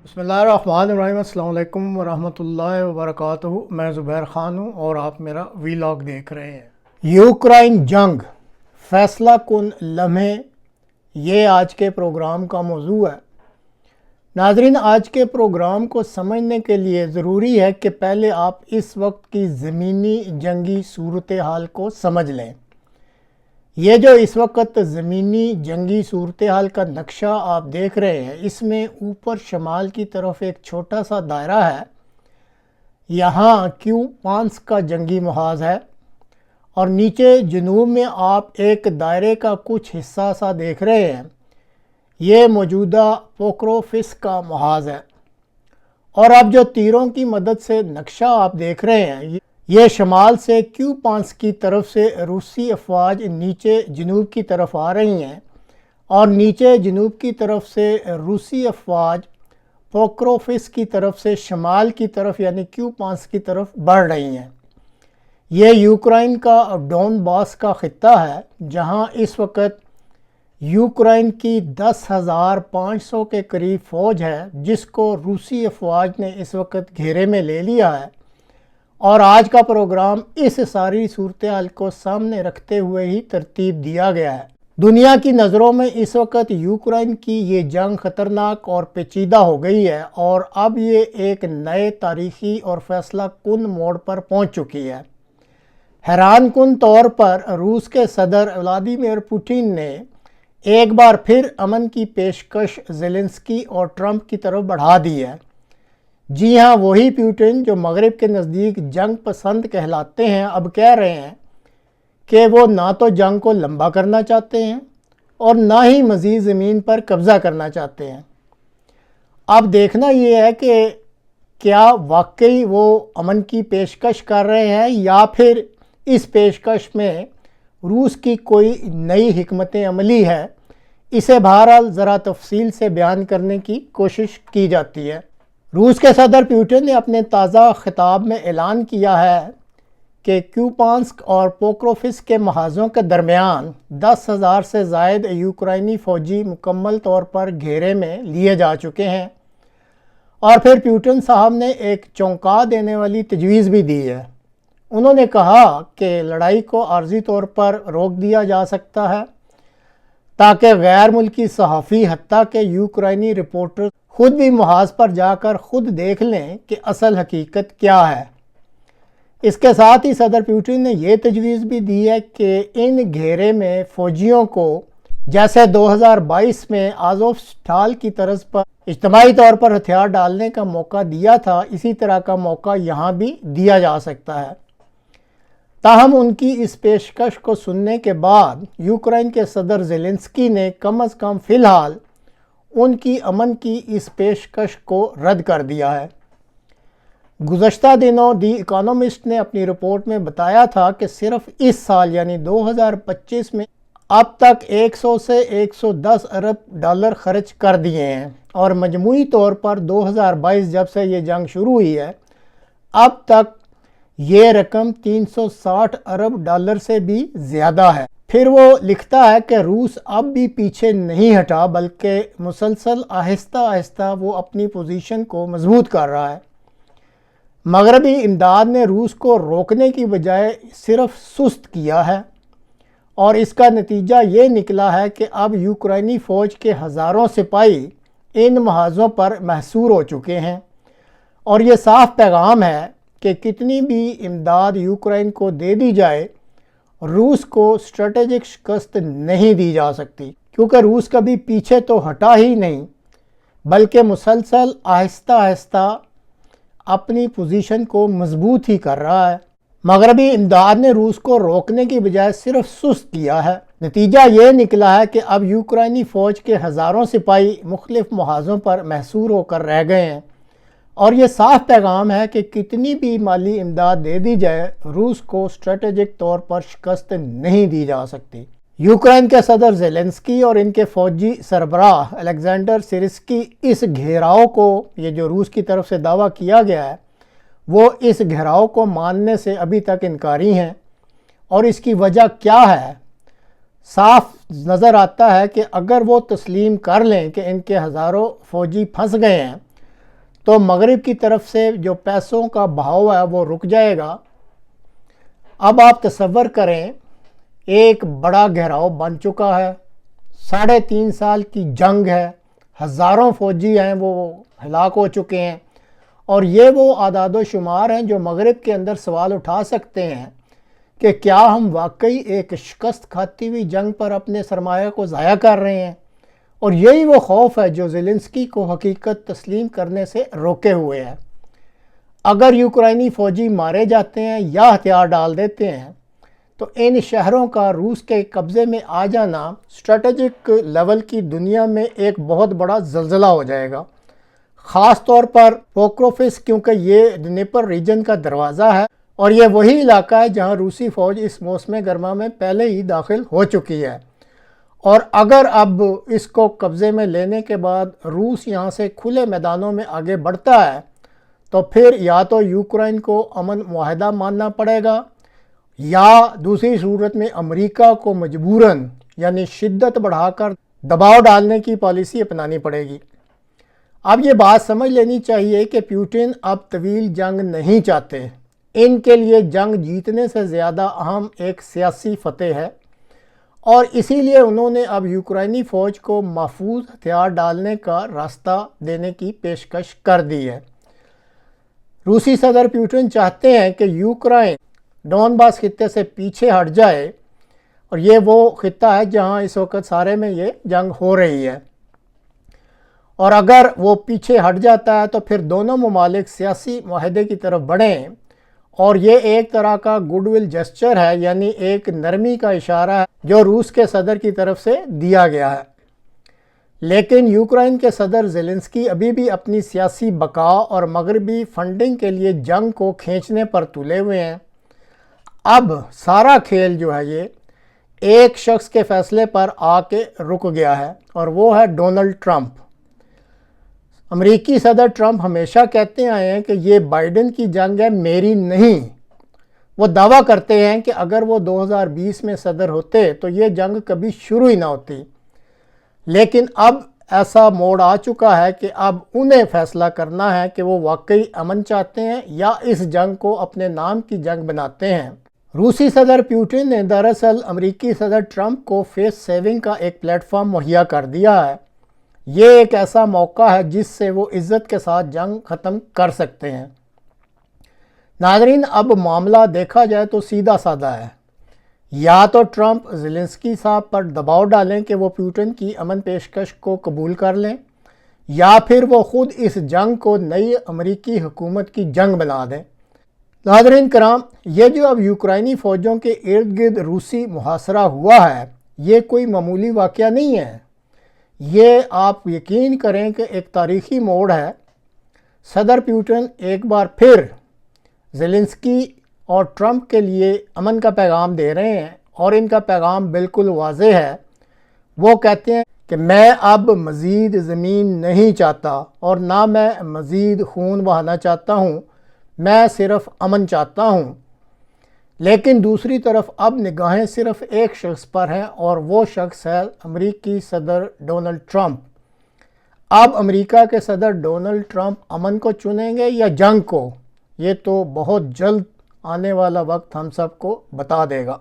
बिस्मिल्लाहिर्रहमानिर्रहीम। अस्सलाम वालेकुम वरहमतुल्लाहि वबरकातुहू। मैं ज़ुबैर ख़ान हूँ और आप मेरा वीलॉग देख रहे हैं। यूक्रेन जंग, फ़ैसला कुन लम्हे, ये आज के प्रोग्राम का मौजू है। नाज़रीन, आज के प्रोग्राम को समझने के लिए ज़रूरी है कि पहले आप इस वक्त की ज़मीनी जंगी सूरत हाल को समझ लें। ये जो इस वक्त ज़मीनी जंगी सूरत हाल का नक्शा आप देख रहे हैं, इसमें ऊपर शमाल की तरफ एक छोटा सा दायरा है। यहाँ क्यूपांस का जंगी मुहाज़ है और नीचे जनूब में आप एक दायरे का कुछ हिस्सा सा देख रहे हैं। ये मौजूदा पोक्रोफिस का मुहाज़ है। और अब जो तीरों की मदद से नक्शा आप देख रहे हैं, ये शमाल से क्यूपांस की तरफ से रूसी अफवाज नीचे जनूब की तरफ आ रही हैं और नीचे जनूब की तरफ से रूसी अफवाज पोक्रोफिस की तरफ से शमाल की तरफ यानी क्यूपांस की तरफ बढ़ रही हैं। ये यूक्रेन का डोनबास का ख़ित्ता है, जहां इस वक्त यूक्रेन की 10,500 के करीब फ़ौज है, जिसको रूसी अफवाज ने इस वक्त घेरे में ले लिया है। और आज का प्रोग्राम इस सारी सूरत हाल को सामने रखते हुए ही तरतीब दिया गया है। दुनिया की नज़रों में इस वक्त यूक्रेन की ये जंग ख़तरनाक और पेचीदा हो गई है और अब ये एक नए तारीख़ी और फ़ैसला कुन मोड़ पर पहुंच चुकी है। हैरान कुन तौर पर रूस के सदर व्लादिमीर पुतिन ने एक बार फिर अमन की पेशकश ज़ेलेंस्की और ट्रंप की तरफ बढ़ा दी है। जी हाँ, वही पुतिन जो मगरिब के नज़दीक जंग पसंद कहलाते हैं, अब कह रहे हैं कि वो ना तो जंग को लंबा करना चाहते हैं और ना ही मज़ीद ज़मीन पर कब्ज़ा करना चाहते हैं। अब देखना ये है कि क्या वाकई वो अमन की पेशकश कर रहे हैं या फिर इस पेशकश में रूस की कोई नई हिकमत अमली है। इसे बहरहाल ज़रा तफसील से बयान करने की कोशिश की जाती है। रूस के सदर पुतिन ने अपने ताज़ा खिताब में ऐलान किया है कि क्यूपांस्क और पोक्रोफिस के महाज़ों के दरमियान 10,000 से ज़ायद यूक्रेनी फ़ौजी मुकम्मल तौर पर घेरे में लिए जा चुके हैं। और फिर पुतिन साहब ने एक चौंका देने वाली तजवीज़ भी दी है। उन्होंने कहा कि लड़ाई को आर्जी तौर पर रोक दिया जा सकता है ताकि गैर मुल्की सहाफ़ी हत्ता के यूक्रेनी रिपोर्टर खुद भी मुहाज़ पर जाकर खुद देख लें कि असल हकीकत क्या है। इसके साथ ही सदर पुतिन ने यह तजवीज़ भी दी है कि इन घेरे में फ़ौजियों को जैसे 2022 में आज़ोवस्टाल की तर्ज पर इज्तिमाई तौर पर हथियार डालने का मौका दिया था, इसी तरह का मौका यहाँ भी दिया जा सकता है। ताहम उनकी इस पेशकश को सुनने के बाद यूक्रेन के सदर ज़ेलेंस्की ने कम अज़ कम फ़िलहाल उनकी अमन की इस पेशकश को रद्द कर दिया है। गुज़श्ता दिनों दी इकोनॉमिस्ट ने अपनी रिपोर्ट में बताया था कि सिर्फ इस साल यानी 2025 में अब तक 100 से 110 अरब डॉलर खर्च कर दिए हैं और मजमूई तौर पर 2022 जब से ये जंग शुरू हुई है अब तक ये रकम 360 अरब डॉलर से भी ज़्यादा है। फिर वो लिखता है कि रूस अब भी पीछे नहीं हटा, बल्कि मुसलसल आहिस्ता आहिस्ता वो अपनी पोजीशन को मजबूत कर रहा है। मगरबी इमदाद ने रूस को रोकने की बजाय सिर्फ सुस्त किया है और इसका नतीजा ये निकला है कि अब यूक्रेनी फ़ौज के हज़ारों सिपाही इन महाज़ों पर महसूर हो चुके हैं। और ये साफ पैगाम है कि कितनी भी इमदाद यूक्रेन को दे दी जाए, रूस को स्ट्रेटेजिक शिकस्त नहीं दी जा सकती, क्योंकि रूस कभी पीछे तो हटा ही नहीं, बल्कि मुसलसल आहिस्ता आहिस्ता अपनी पोजीशन को मजबूत ही कर रहा है। मगरबी इमदाद ने रूस को रोकने की बजाय सिर्फ सुस्त किया है। नतीजा ये निकला है कि अब यूक्रेनी फ़ौज के हज़ारों सिपाही मुख्तलिफ मुहाज़ों पर महसूर होकर रह गए हैं और ये साफ पैगाम है कि कितनी भी माली इमदाद दे दी जाए, रूस को स्ट्रेटेजिक तौर पर शिकस्त नहीं दी जा सकती। यूक्रेन के सदर ज़ेलेंस्की और इनके फ़ौजी सरबराह अलेक्जेंडर सिर्स्की इस घेराव को, ये जो रूस की तरफ से दावा किया गया है, वो इस घेराव को मानने से अभी तक इनकारी हैं। और इसकी वजह क्या है, साफ नज़र आता है कि अगर वो तस्लीम कर लें कि इनके हज़ारों फ़ौजी फंस गए हैं تو مغرب کی طرف سے جو پیسوں کا بہاؤ ہے وہ رک جائے گا۔ اب آپ تصور کریں، ایک بڑا گھیراؤ بن چکا ہے، 3.5 سال کی جنگ ہے، ہزاروں فوجی ہیں وہ ہلاک ہو چکے ہیں، اور یہ وہ اعداد و شمار ہیں جو مغرب کے اندر سوال اٹھا سکتے ہیں کہ کیا ہم واقعی ایک شکست کھاتی ہوئی جنگ پر اپنے سرمایہ کو ضائع کر رہے ہیں؟ اور یہی وہ خوف ہے جو زیلنسکی کو حقیقت تسلیم کرنے سے روکے ہوئے ہے۔ اگر یوکرائنی فوجی مارے جاتے ہیں یا ہتھیار ڈال دیتے ہیں تو ان شہروں کا روس کے قبضے میں آ جانا اسٹریٹجک لیول کی دنیا میں ایک بہت بڑا زلزلہ ہو جائے گا، خاص طور پر پوکروفس، کیونکہ یہ ڈنیپر ریجن کا دروازہ ہے اور یہ وہی علاقہ ہے جہاں روسی فوج اس موسم گرما میں پہلے ہی داخل ہو چکی ہے۔ اور اگر اب اس کو قبضے میں لینے کے بعد روس یہاں سے کھلے میدانوں میں آگے بڑھتا ہے تو پھر یا تو یوکرائن کو امن معاہدہ ماننا پڑے گا، یا دوسری صورت میں امریکہ کو مجبوراً یعنی شدت بڑھا کر دباؤ ڈالنے کی پالیسی اپنانی پڑے گی۔ اب یہ بات سمجھ لینی چاہیے کہ پیوٹن اب طویل جنگ نہیں چاہتے، ان کے لیے جنگ جیتنے سے زیادہ اہم ایک سیاسی فتح ہے، اور اسی لیے انہوں نے اب یوکرائنی فوج کو محفوظ ہتھیار ڈالنے کا راستہ دینے کی پیشکش کر دی ہے۔ روسی صدر پیوٹن چاہتے ہیں کہ یوکرائن ڈونباس خطے سے پیچھے ہٹ جائے، اور یہ وہ خطہ ہے جہاں اس وقت سارے میں یہ جنگ ہو رہی ہے، اور اگر وہ پیچھے ہٹ جاتا ہے تو پھر دونوں ممالک سیاسی معاہدے کی طرف بڑھیں، اور یہ ایک طرح کا گڈ ول جسچر ہے، یعنی ایک نرمی کا اشارہ ہے جو روس کے صدر کی طرف سے دیا گیا ہے۔ لیکن یوکرائن کے صدر زیلنسکی ابھی بھی اپنی سیاسی بقا اور مغربی فنڈنگ کے لیے جنگ کو کھینچنے پر تلے ہوئے ہیں۔ اب سارا کھیل جو ہے یہ ایک شخص کے فیصلے پر آ کے رک گیا ہے، اور وہ ہے ڈونلڈ ٹرمپ۔ امریکی صدر ٹرمپ ہمیشہ کہتے آئے ہیں کہ یہ بائیڈن کی جنگ ہے، میری نہیں۔ وہ دعویٰ کرتے ہیں کہ اگر وہ 2020 میں صدر ہوتے تو یہ جنگ کبھی شروع ہی نہ ہوتی، لیکن اب ایسا موڑ آ چکا ہے کہ اب انہیں فیصلہ کرنا ہے کہ وہ واقعی امن چاہتے ہیں یا اس جنگ کو اپنے نام کی جنگ بناتے ہیں۔ روسی صدر پیوٹن نے دراصل امریکی صدر ٹرمپ کو فیس سیونگ کا ایک پلیٹ فارم مہیا کر دیا ہے۔ یہ ایک ایسا موقع ہے جس سے وہ عزت کے ساتھ جنگ ختم کر سکتے ہیں۔ ناظرین، اب معاملہ دیکھا جائے تو سیدھا سادہ ہے، یا تو ٹرمپ زیلنسکی صاحب پر دباؤ ڈالیں کہ وہ پیوٹن کی امن پیشکش کو قبول کر لیں، یا پھر وہ خود اس جنگ کو نئی امریکی حکومت کی جنگ بنا دیں۔ ناظرین کرام، یہ جو اب یوکرائنی فوجوں کے ارد گرد روسی محاصرہ ہوا ہے، یہ کوئی معمولی واقعہ نہیں ہے۔ یہ آپ یقین کریں کہ ایک تاریخی موڑ ہے۔ صدر پیوٹن ایک بار پھر زیلنسکی اور ٹرمپ کے لیے امن کا پیغام دے رہے ہیں، اور ان کا پیغام بالکل واضح ہے۔ وہ کہتے ہیں کہ میں اب مزید زمین نہیں چاہتا، اور نہ میں مزید خون بہانا چاہتا ہوں، میں صرف امن چاہتا ہوں۔ لیکن دوسری طرف اب نگاہیں صرف ایک شخص پر ہیں، اور وہ شخص ہے امریکی صدر ڈونلڈ ٹرمپ۔ اب امریکہ کے صدر ڈونلڈ ٹرمپ امن کو چنیں گے یا جنگ کو؟ یہ تو بہت جلد آنے والا وقت ہم سب کو بتا دے گا۔